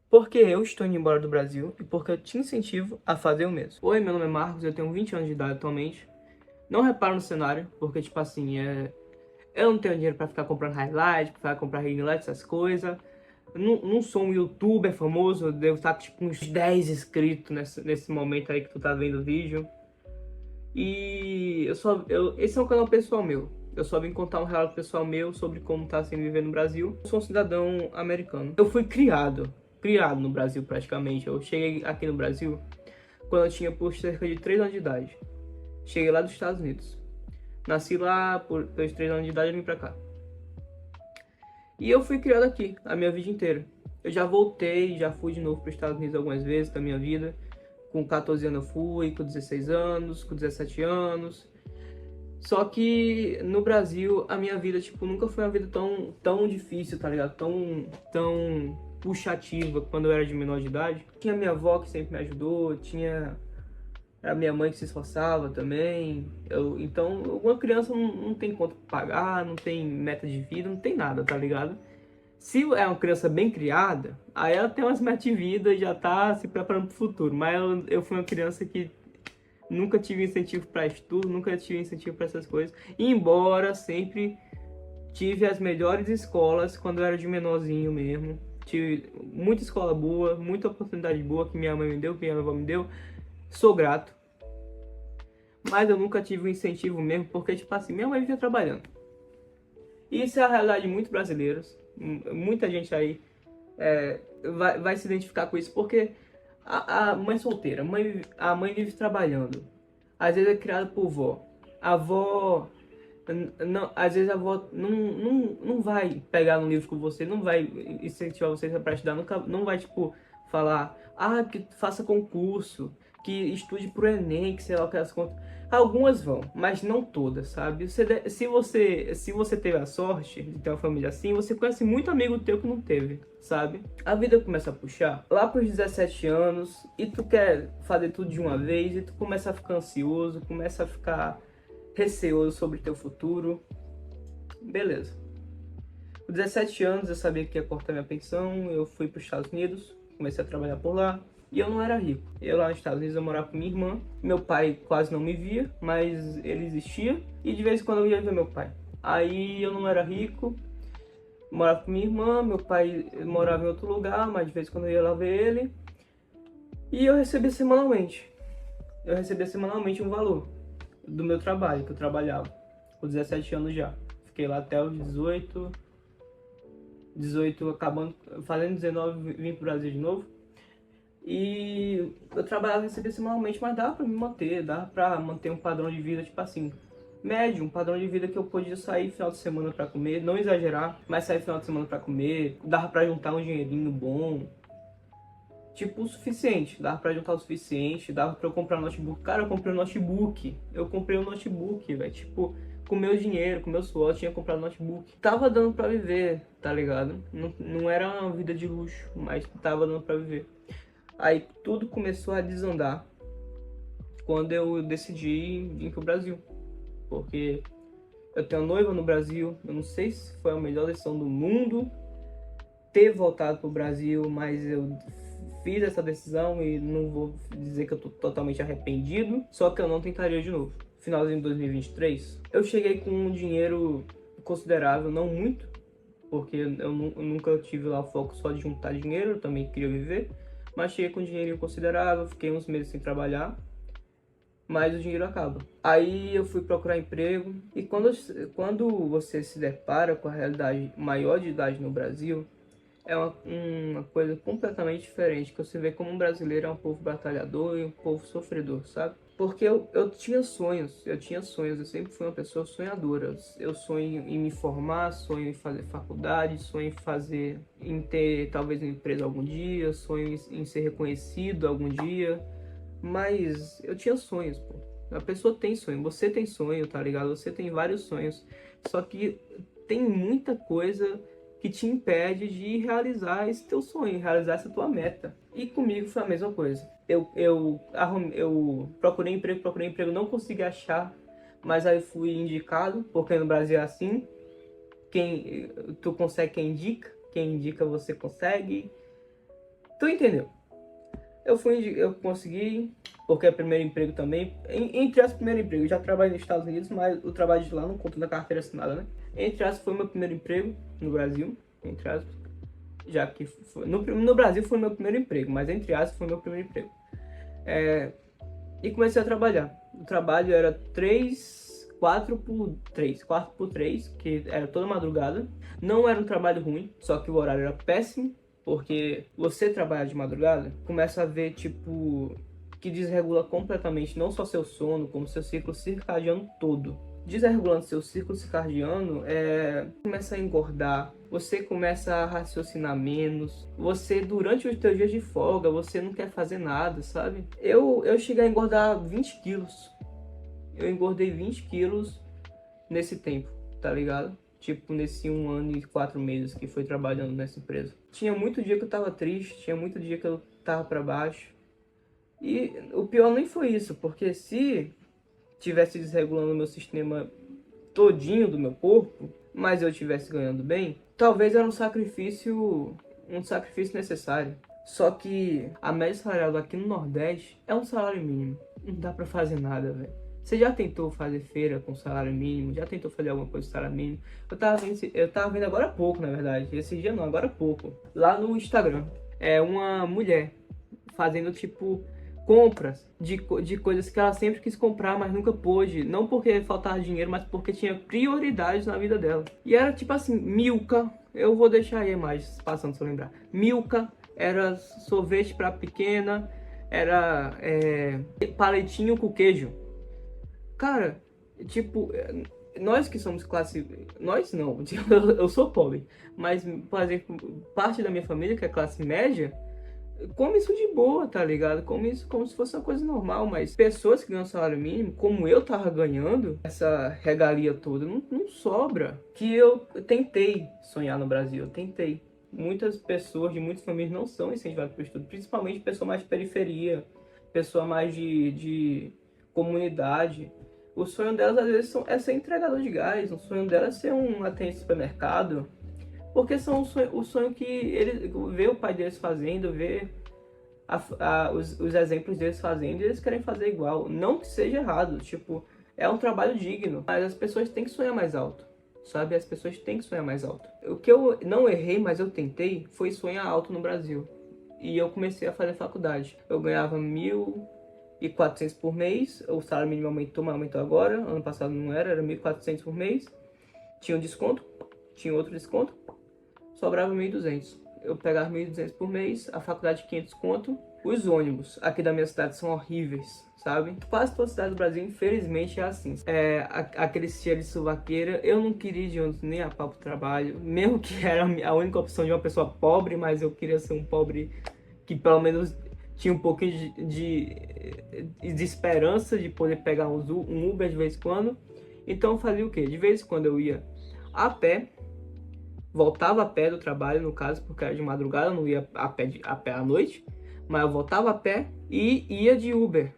Porque eu estou indo embora do Brasil e porque eu te incentivo a fazer o mesmo. Oi, meu nome é Marcos, eu tenho 20 anos de idade atualmente. Não reparo no cenário, porque, tipo assim, eu não tenho dinheiro pra ficar comprando highlight, pra ficar comprar ring light, essas coisas. Não sou um youtuber famoso, eu devo estar com tipo, uns 10 inscritos nesse momento aí que tu tá vendo o vídeo. E esse é um canal pessoal meu. Eu só vim contar um relato pessoal meu sobre como tá sendo viver no Brasil. Eu sou um cidadão americano. Eu fui criado no Brasil praticamente. Eu cheguei aqui no Brasil quando eu tinha por cerca de 3 anos de idade. Cheguei lá dos Estados Unidos. Nasci lá, pelos 3 anos de idade eu vim pra cá. E eu fui criado aqui, a minha vida inteira. Eu já voltei, já fui de novo para os Estados Unidos algumas vezes na minha vida. Com 14 anos eu fui, com 16 anos, com 17 anos. Só que no Brasil a minha vida, tipo, nunca foi uma vida tão difícil, tá ligado? Tão puxativa quando eu era de menor de idade. Tinha minha avó que sempre me ajudou, tinha a minha mãe que se esforçava também. Então, uma criança não tem conta pra pagar, não tem meta de vida, não tem nada, tá ligado? Se é uma criança bem criada, aí ela tem umas metas de vida e já tá se preparando pro futuro. Mas eu fui uma criança que nunca tive incentivo para estudo, nunca tive incentivo para essas coisas. Embora sempre tive as melhores escolas quando eu era de menorzinho mesmo. Tive muita escola boa, muita oportunidade boa que minha mãe me deu, que minha avó me deu. Sou grato. Mas eu nunca tive um incentivo mesmo, porque, tipo assim, minha mãe vivia trabalhando. E isso é a realidade de muitos brasileiros. Muita gente aí vai se identificar com isso, porque a mãe solteira, a mãe vive trabalhando. Às vezes é criada por vó. A avó, não, às vezes a avó não vai pegar no livro com você, não vai incentivar você para estudar, nunca, não vai, tipo, falar, que faça concurso, que estude pro Enem, que sei lá o que as contas. Algumas vão, mas não todas, sabe? Se você teve a sorte de ter uma família assim, você conhece muito amigo teu que não teve, sabe? A vida começa a puxar lá pros 17 anos e tu quer fazer tudo de uma vez e tu começa a ficar ansioso, começa a ficar receoso sobre teu futuro. Beleza. Com 17 anos eu sabia que ia cortar minha pensão, eu fui para os Estados Unidos, comecei a trabalhar por lá. E eu não era rico. Eu lá nos Estados Unidos eu morava com minha irmã. Meu pai quase não me via, mas ele existia. E de vez em quando eu ia ver meu pai. Aí eu não era rico, morava com minha irmã, meu pai morava em outro lugar, mas de vez em quando eu ia lá ver ele. E eu recebia semanalmente. Eu recebia semanalmente um valor do meu trabalho, que eu trabalhava. Com 17 anos já. Fiquei lá até os 18 acabando, fazendo 19, vim pro Brasil de novo. E eu trabalhava, recebia semanalmente, mas dava pra me manter, dava pra manter um padrão de vida, tipo assim, médio, um padrão de vida que eu podia sair final de semana pra comer, não exagerar, mas sair final de semana pra comer, dava pra juntar um dinheirinho bom, tipo o suficiente, dava pra juntar o suficiente, dava pra eu comprar um notebook. Cara, eu comprei um notebook, velho, tipo, com meu dinheiro, com meu suor, eu tinha comprado um notebook. Tava dando pra viver, tá ligado? Não era uma vida de luxo, mas tava dando pra viver. Aí tudo começou a desandar quando eu decidi vir pro Brasil. Porque eu tenho noiva no Brasil, eu não sei se foi a melhor decisão do mundo ter voltado pro Brasil, mas eu fiz essa decisão e não vou dizer que eu tô totalmente arrependido, só que eu não tentaria de novo. Finalzinho de 2023, eu cheguei com um dinheiro considerável, não muito, porque eu nunca tive lá o foco só de juntar dinheiro, eu também queria viver, mas cheguei com um dinheirinho considerável, fiquei uns meses sem trabalhar, mas o dinheiro acaba. Aí eu fui procurar emprego, e quando você se depara com a realidade maior de idade no Brasil, é uma coisa completamente diferente, que você vê como um brasileiro é um povo batalhador e um povo sofredor, sabe? Porque eu tinha sonhos, eu sempre fui uma pessoa sonhadora. Eu sonho em me formar, sonho em fazer faculdade, sonho em ter talvez uma empresa algum dia, sonho em ser reconhecido algum dia. Mas eu tinha sonhos, pô. A pessoa tem sonho, você tem sonho, tá ligado? Você tem vários sonhos. Só que tem muita coisa que te impede de realizar esse teu sonho, realizar essa tua meta. E comigo foi a mesma coisa. Eu procurei emprego, não consegui achar, mas aí fui indicado, porque no Brasil é assim, tu consegue quem indica você consegue. Tu entendeu? Eu consegui, porque é primeiro emprego também. Entre as primeiro emprego, eu já trabalhei nos Estados Unidos, mas o trabalho de lá não conta na carteira assinada, né? Entre aspas, foi meu primeiro emprego no Brasil, entre aspas. Já que no Brasil foi meu primeiro emprego, mas entre aspas foi meu primeiro emprego. E comecei a trabalhar. O trabalho era 4x3, que era toda madrugada. Não era um trabalho ruim, só que o horário era péssimo, porque você trabalhar de madrugada, começa a ver, tipo, que desregula completamente não só seu sono, como seu ciclo circadiano todo. Desregulando seu ciclo circadiano, começa a engordar, você começa a raciocinar menos, você, durante os teus dias de folga, você não quer fazer nada, sabe? Eu cheguei a engordar 20 quilos. Eu engordei 20 quilos nesse tempo, tá ligado? Tipo, nesse 1 ano e 4 meses que fui trabalhando nessa empresa. Tinha muito dia que eu tava triste, tinha muito dia que eu tava pra baixo. E o pior nem foi isso, porque se tivesse desregulando o meu sistema todinho do meu corpo, mas eu estivesse ganhando bem, talvez era um sacrifício necessário. Só que a média salarial aqui no Nordeste é um salário mínimo. Não dá pra fazer nada, velho. Você já tentou fazer feira com salário mínimo? Já tentou fazer alguma coisa com salário mínimo? Eu tava vendo agora há pouco, na verdade. Esse dia não, agora há pouco. Lá no Instagram. É uma mulher fazendo, tipo, compras de coisas que ela sempre quis comprar, mas nunca pôde. Não porque faltava dinheiro, mas porque tinha prioridades na vida dela. E era tipo assim, Milka. Eu vou deixar aí a imagem passando se eu lembrar. Milka era sorvete para pequena, era palitinho com queijo. Cara, tipo, nós que somos classe... Nós não, eu sou pobre. Mas, por exemplo, parte da minha família, que é classe média, come isso de boa, tá ligado? Come isso como se fosse uma coisa normal, mas pessoas que ganham salário mínimo, como eu tava ganhando, essa regalia toda, não sobra. Que eu tentei sonhar no Brasil, eu tentei. Muitas pessoas de muitas famílias não são incentivadas para o estudo, principalmente pessoa mais de periferia, pessoa mais de comunidade. O sonho delas, às vezes, é ser entregador de gás, o sonho delas é ser um atendente de supermercado, porque são o sonho que eles vê o pai deles fazendo, vê os exemplos deles fazendo, e eles querem fazer igual. Não que seja errado, tipo, é um trabalho digno, mas as pessoas têm que sonhar mais alto, sabe? As pessoas têm que sonhar mais alto. O que eu não errei, mas eu tentei, foi sonhar alto no Brasil. E eu comecei a fazer faculdade. Eu ganhava 1.400 por mês, o salário mínimo aumentou, mas aumentou agora. Ano passado não era 1.400 por mês. Tinha um desconto, tinha outro desconto, sobrava 1.200. Eu pegava 1.200 por mês, a faculdade 500 conto. Os ônibus aqui da minha cidade são horríveis, sabe? Quase toda cidade do Brasil, infelizmente, é assim. Aquele cheiro de suvaqueira, eu não queria ir de ônibus nem a pau pro trabalho, mesmo que era a única opção de uma pessoa pobre, mas eu queria ser um pobre que pelo menos tinha um pouquinho de esperança de poder pegar um Uber de vez em quando. Então eu fazia o quê? De vez em quando eu ia a pé, voltava a pé do trabalho, no caso, porque era de madrugada, eu não ia a pé à noite, mas eu voltava a pé e ia de Uber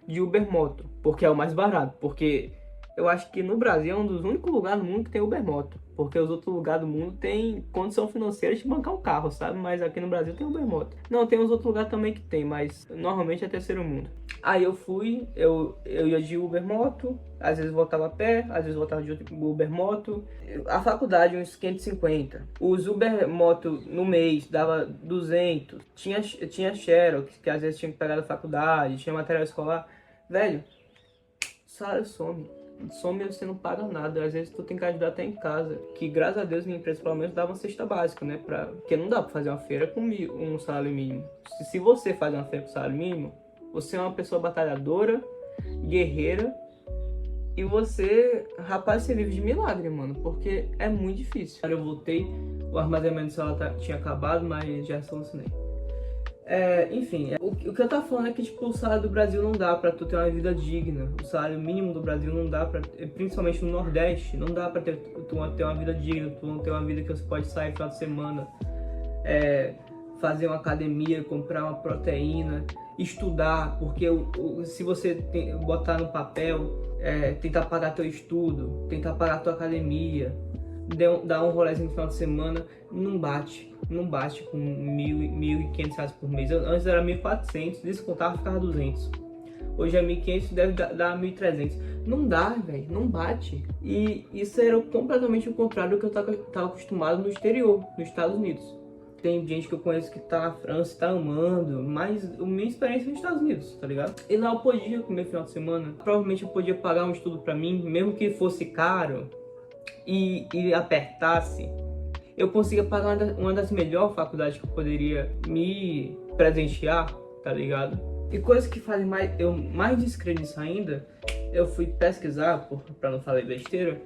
Moto, porque é o mais barato, porque eu acho que no Brasil é um dos únicos lugares no mundo que tem Uber Moto, porque os outros lugares do mundo tem condição financeira de bancar um carro, sabe? Mas aqui no Brasil tem Uber Moto. Não, tem uns outros lugares também que tem, mas normalmente é terceiro mundo. Aí eu ia de Uber Moto, às vezes voltava a pé, às vezes voltava de Uber Moto. A faculdade, uns 550. Os Uber Moto no mês dava 200. Tinha Xerox, que às vezes tinha que pegar da faculdade, tinha material escolar. Velho, salário some. Some e você não paga nada. Às vezes tu tem que ajudar até em casa. Que graças a Deus minha empresa pelo menos dava uma cesta básica, né? Porque não dá pra fazer uma feira com um salário mínimo. Se você faz uma feira com salário mínimo, você é uma pessoa batalhadora, guerreira, e você, rapaz, você vive de milagre, mano, porque é muito difícil. Eu voltei, o armazenamento do celular tinha acabado, mas já solucionei. Enfim, o que eu tava falando é que, tipo, o salário do Brasil não dá pra tu ter uma vida digna. O salário mínimo do Brasil não dá pra, principalmente no Nordeste, não dá pra tu ter uma vida digna, tu não ter uma vida que você pode sair no final de semana, fazer uma academia, comprar uma proteína, estudar, porque se você botar no papel, tentar pagar teu estudo, tentar pagar tua academia, dar um rolezinho no final de semana, não bate com 1.500 reais por mês. Antes era 1.400, descontava, ficava 200. Hoje é 1.500, deve dar 1.300. Não dá, velho, não bate. E isso era completamente o contrário do que eu tava acostumado no exterior, nos Estados Unidos. Tem gente que eu conheço que tá na França e tá amando, mas a minha experiência é nos Estados Unidos, tá ligado? E lá eu podia comer final de semana, provavelmente eu podia pagar um estudo pra mim, mesmo que fosse caro e apertasse. Eu conseguia pagar uma das melhores faculdades que eu poderia me presentear, tá ligado? E coisas que fazem mais descrendiçar ainda, eu fui pesquisar, pra não falar besteira,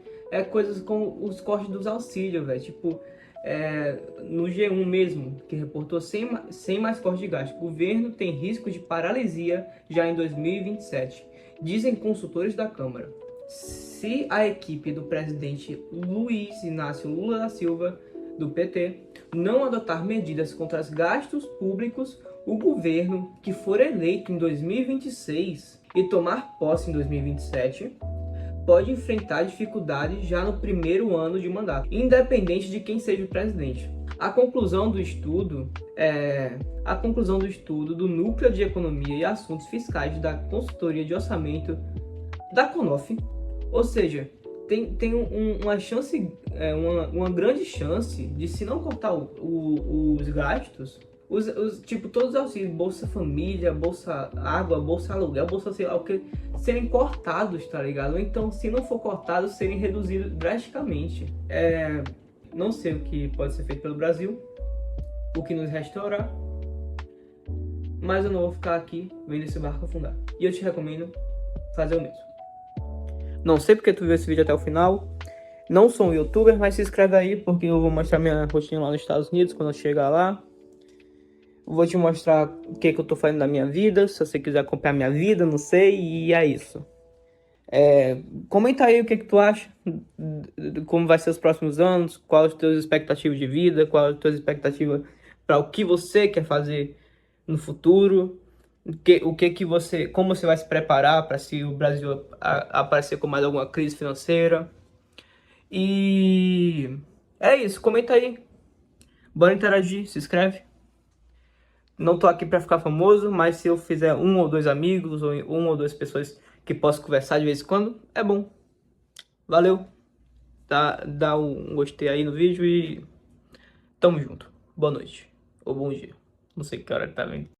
coisas como os cortes dos auxílios, velho. Tipo, no G1 mesmo, que reportou sem mais corte de gasto. O governo tem risco de paralisia já em 2027, dizem consultores da Câmara. Se a equipe do presidente Luiz Inácio Lula da Silva, do PT, não adotar medidas contra os gastos públicos, o governo que for eleito em 2026 e tomar posse em 2027 pode enfrentar dificuldades já no primeiro ano de mandato, independente de quem seja o presidente. A conclusão do estudo do Núcleo de Economia e Assuntos Fiscais da Consultoria de Orçamento da CONOF, ou seja, tem uma chance, uma grande chance de, se não cortar os gastos, tipo, todos os auxílios, Bolsa Família, Bolsa Água, Bolsa Aluguel, Bolsa sei lá o que, serem cortados, tá ligado? Ou então, se não for cortados, serem reduzidos drasticamente. Não sei o que pode ser feito pelo Brasil, o que nos restaurar, mas eu não vou ficar aqui vendo esse barco afundar. E eu te recomendo fazer o mesmo. Não sei porque tu viu esse vídeo até o final. Não sou um youtuber, mas se inscreve aí, porque eu vou mostrar minha rotina lá nos Estados Unidos quando eu chegar lá. Vou te mostrar o que eu tô fazendo na minha vida, se você quiser acompanhar minha vida, não sei, e é isso. Comenta aí o que tu acha, como vai ser os próximos anos, quais as tuas expectativas de vida, qual as tuas expectativas para o que você quer fazer no futuro, como você vai se preparar para se o Brasil aparecer com mais alguma crise financeira. E é isso, comenta aí, bora interagir, se inscreve. Não tô aqui para ficar famoso, mas se eu fizer 1 ou 2 amigos, ou 1 ou 2 pessoas que posso conversar de vez em quando, é bom. Valeu, dá um gostei aí no vídeo e tamo junto. Boa noite, ou bom dia, não sei que hora que tá vendo.